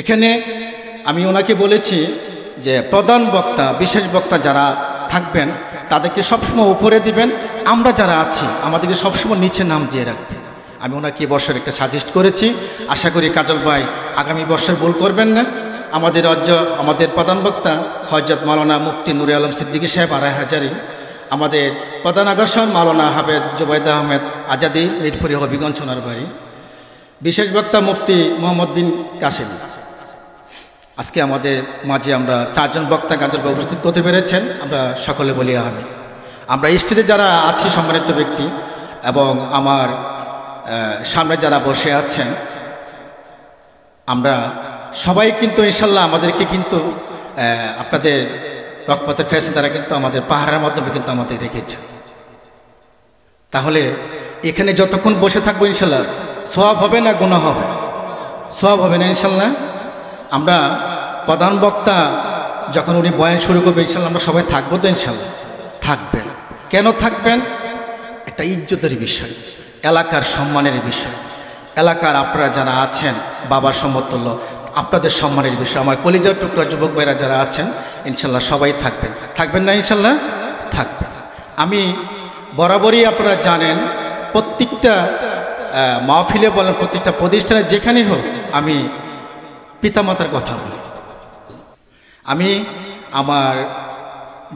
এখানে আমি ওনাকে বলেছি যে প্রধান বক্তা বিশেষ বক্তা যারা থাকবেন তাদেরকে সবসময় উপরে দিবেন, আমরা যারা আছি আমাদেরকে সবসময় নিচে নাম দিয়ে রাখবেন। আমি ওনাকে বর্ষের একটা সাজেস্ট করেছি, আশা করি কাজল ভাই আগামী বর্ষের ভুল করবেন না। আমাদের প্রধান বক্তা হযরত মাওলানা মুফতি নুরে আলম সিদ্দিকী সাহেব আড়াই হাজারি, আমাদের প্রধান আকর্ষণ মাওলানা হাফেজ জুবাইদ আহমেদ আজাদি মিরপুরি হবিগঞ্জ সোনার বাড়ি, বিশেষ বক্তা মুফতি মোহাম্মদ বিন কাসিম। আজকে আমাদের মাঝে আমরা 4 জন বক্তা কাজল ভাই উপস্থিত করতে পেরেছেন, আমরা সকলে বলি আমিন। আমরা স্টেজে যারা আছি সম্মানিত ব্যক্তি এবং আমার সামনে যারা বসে আছেন, আমরা সবাই কিন্তু ইনশাল্লাহ আমাদেরকে কিন্তু আপনাদের রকপথের ফেসে তারা কিন্তু আমাদের পাহাড়ের মাধ্যমে কিন্তু আমাদের রেখেছে। তাহলে এখানে যতক্ষণ বসে থাকবো ইনশাল্লাহ সওয়াব হবে না গুনাহ হবে? সওয়াব হবে না ইনশাল্লাহ। আমরা প্রধান বক্তা যখন উনি বয়ান শুরু করবে ইনশাল্লাহ আমরা সবাই থাকবো তো? ইনশাল্লাহ থাকবেন। কেন থাকবেন? একটা ইজ্জতের বিষয়, এলাকার সম্মানের বিষয়, এলাকার আপনারা যারা আছেন বাবার সমতুল্য, আপনাদের সম্মানের বিষয়। আমার কলিজার টুকরা যুবক ভাইরা যারা আছেন ইনশাল্লাহ সবাই থাকবেন। থাকবেন না ইনশাল্লাহ? থাকবেন। আমি বরাবরই আপনারা জানেন প্রত্যেকটা মাহফিলে বলেন প্রত্যেকটা প্রতিষ্ঠানে যেখানেই হোক আমি পিতামাতার কথা বলি। আমি আমার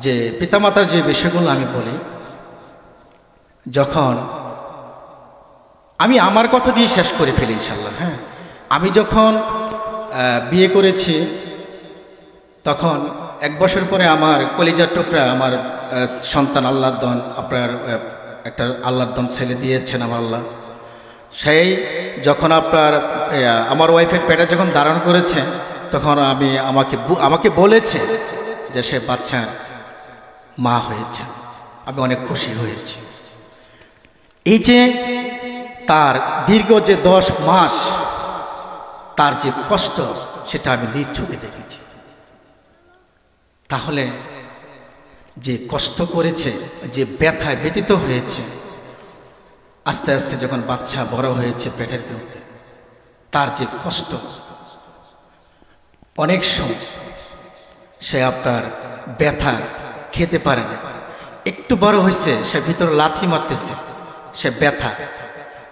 যে পিতামাতার যে বিষয়গুলো আমি বলি, যখন আমি আমার কথা দিয়ে শেষ করে ফেলি ইনশাল্লাহ। হ্যাঁ, আমি যখন বিয়ে করেছি তখন 1 বছর পরে আমার কলিজার টুকরা আমার সন্তান আল্লাহর দন, আপনার একটা আল্লাহর দন ছেলে দিয়েছেন আমার আল্লাহ। সেই যখন আপনার আমার ওয়াইফের পেটে যখন ধারণ করেছে তখন আমাকে বলেছে যে সে বাচ্চার মা হয়েছে। আমি অনেক খুশি হয়েছি। এই যে তার দীর্ঘ যে 10 মাস তার যে কষ্ট সেটা আমি নিজ চোখে দেখেছি। তাহলে যে কষ্ট করেছে, যে ব্যথায় ব্যতীত হয়েছে, আস্তে আস্তে যখন বাচ্চা বড় হয়েছে পেটের মধ্যে তার যে কষ্ট, অনেক সময় সে আপনার ব্যথা খেতে পারে না। একটু বড় হয়েছে সে ভিতরে লাথি মারতেছে, সে ব্যথা,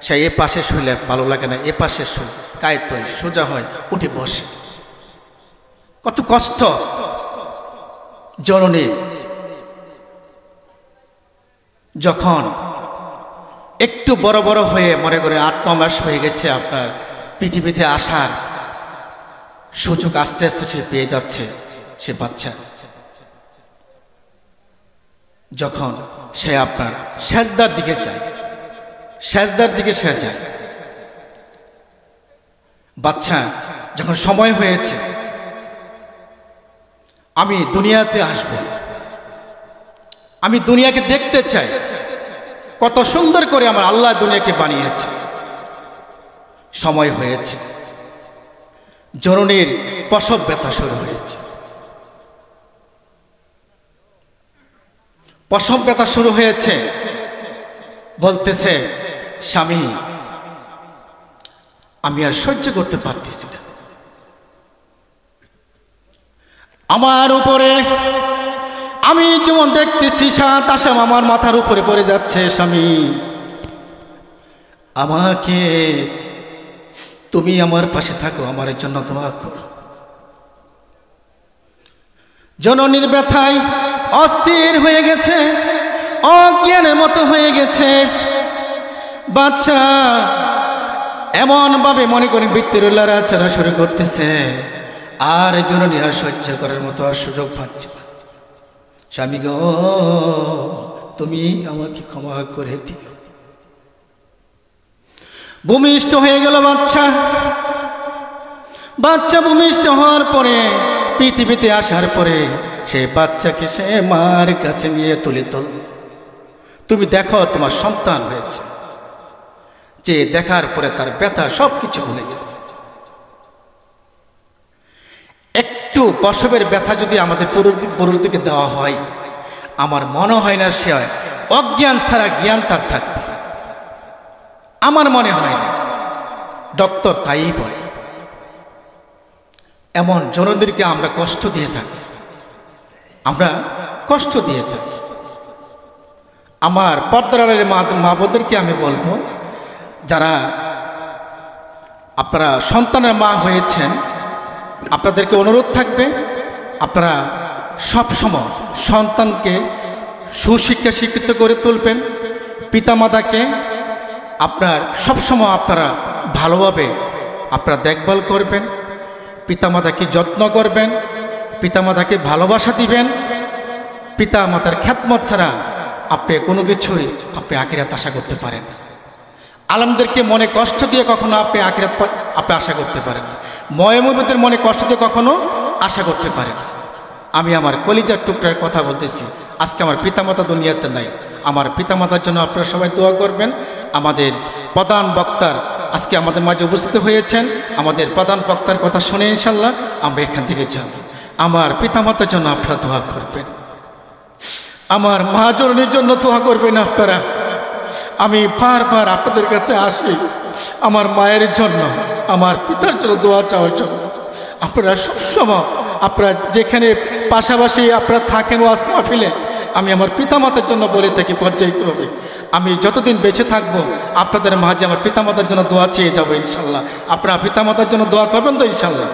সে এ পাশে শুইলে ভালো লাগে না, এ পাশে শুই কায়ত হয়, সোজা হয়, উঠে বসে। কত কষ্ট জননী। যখন একটু বড় বড় হয়ে মনে করে 8-9 মাস হয়ে গেছে আপনার পৃথিবীতে আসার সুযোগ আস্তে আস্তে সে পেয়ে যাচ্ছে, সে বাচ্চা যখন সে আপনার সেজদার দিকে যায়, সেজদার দিকে সে যায়, বাচ্চা যখন সময় হয়েছে আমি দুনিয়াতে আসব, আমি দুনিয়াকে দেখতে চাই, কত সুন্দর করে আমার আল্লাহ দুনিয়াকে বানিয়েছে। সময় হয়েছে, জননীর প্রসব ব্যথা শুরু হয়েছে। প্রসব ব্যথা শুরু হয়েছে, বলতেছে স্বামী আমি আর সহ্য করতে পারতেছি না, আমার উপরে আমি যেমন দেখতেছি 7 আসাম আমার মাথার উপরে পড়ে যাচ্ছে। স্বামী আমাকে তুমি আমার পাশে থাকো, আমার জন্য দোয়া করো। জননীর ব্যথায় অস্থির হয়ে গেছে, অজ্ঞানের মতো হয়ে গেছে। বাচ্চা এমন ভাবে মনে করেন ভিতরে লড়াচড়া শুরু করতেছে, আর জননী আর সহ্য করার মতো আর সুযোগ পাচ্ছে না। স্বামী গো তুমি আমাকে ক্ষমা করে দিও। ভূমিষ্ঠ হয়ে গেল বাচ্চা। বাচ্চা ভূমিষ্ঠ হওয়ার পরে পৃথিবীতে আসার পরে সেই বাচ্চাকে সে মার কাছে নিয়ে তুলে ধরল। তুমি দেখো তোমার সন্তান হয়েছে। যে দেখার পরে তার ব্যথা সবকিছু ভুলে গেছে। একটু প্রসবের ব্যথা যদি আমাদের পুরুষদেরকে দেওয়া হয়, আমার মনে হয় না সে অজ্ঞান ছাড়া জ্ঞান তার থাকবে, আমার মনে হয় না। ডক্টর তাই বলে। এমন জনদেরকে আমরা কষ্ট দিয়ে থাকি, আমরা কষ্ট দিয়ে থাকি। আমার পর্দার আড়ালের মা বোনদেরকে আমি বলবো, যারা আপনারা সন্তানের মা হয়েছেন, আপনাদেরকে অনুরোধ থাকবে আপনারা সবসময় সন্তানকে সুশিক্ষা শিক্ষিত করে তুলবেন। পিতামাতাকে আপনার সবসময় আপনারা ভালোভাবে আপনারা দেখভাল করবেন, পিতামাতাকে যত্ন করবেন, পিতামাতাকে ভালোবাসা দিবেন। পিতামাতার খ্যাতমত ছাড়া আপনি কোনো কিছুই আপনি আখিরাত আশা করতে পারেন না। আলেমদেরকে মনে কষ্ট দিয়ে কখনো আপনি আখিরাত আপনি আশা করতে পারেন না। ময়মুমিনদের মনে কষ্ট দিয়ে কখনো আশা করতে পারেন না। আমি আমার কলিজার টুকরার কথা বলতেছি, আজকে আমার পিতামাতা দুনিয়াতে নাই। আমার পিতামাতার জন্য আপনারা সবাই দোয়া করবেন। আমাদের প্রধান বক্তার আজকে আমাদের মাঝে উপস্থিত হয়েছেন, আমাদের প্রধান বক্তার কথা শুনে ইনশাল্লাহ আমরা এখান থেকে যাব। আমার পিতামাতার জন্য আপনারা দোয়া করবেন, আমার মা জননীর জন্য দোয়া করবেন আপনারা। আমি বারবার আপনাদের কাছে আসি আমার মায়ের জন্য, আমার পিতার জন্য দোয়া চাওয়ার জন্য। আপনারা সবসময় আপনারা যেখানে পাশাপাশি আপনারা থাকেন ওয়াজ মাহফিলে, আমি আমার পিতামাতার জন্য বলে থাকি পর্যায়ক্রমে আমি যতদিন বেঁচে থাকবো আপনাদের মাঝে আমার পিতামাতার জন্য দোয়া চেয়ে যাবো ইনশাল্লাহ। আপনারা পিতামাতার জন্য দোয়া করবেন তো ইনশাল্লাহ?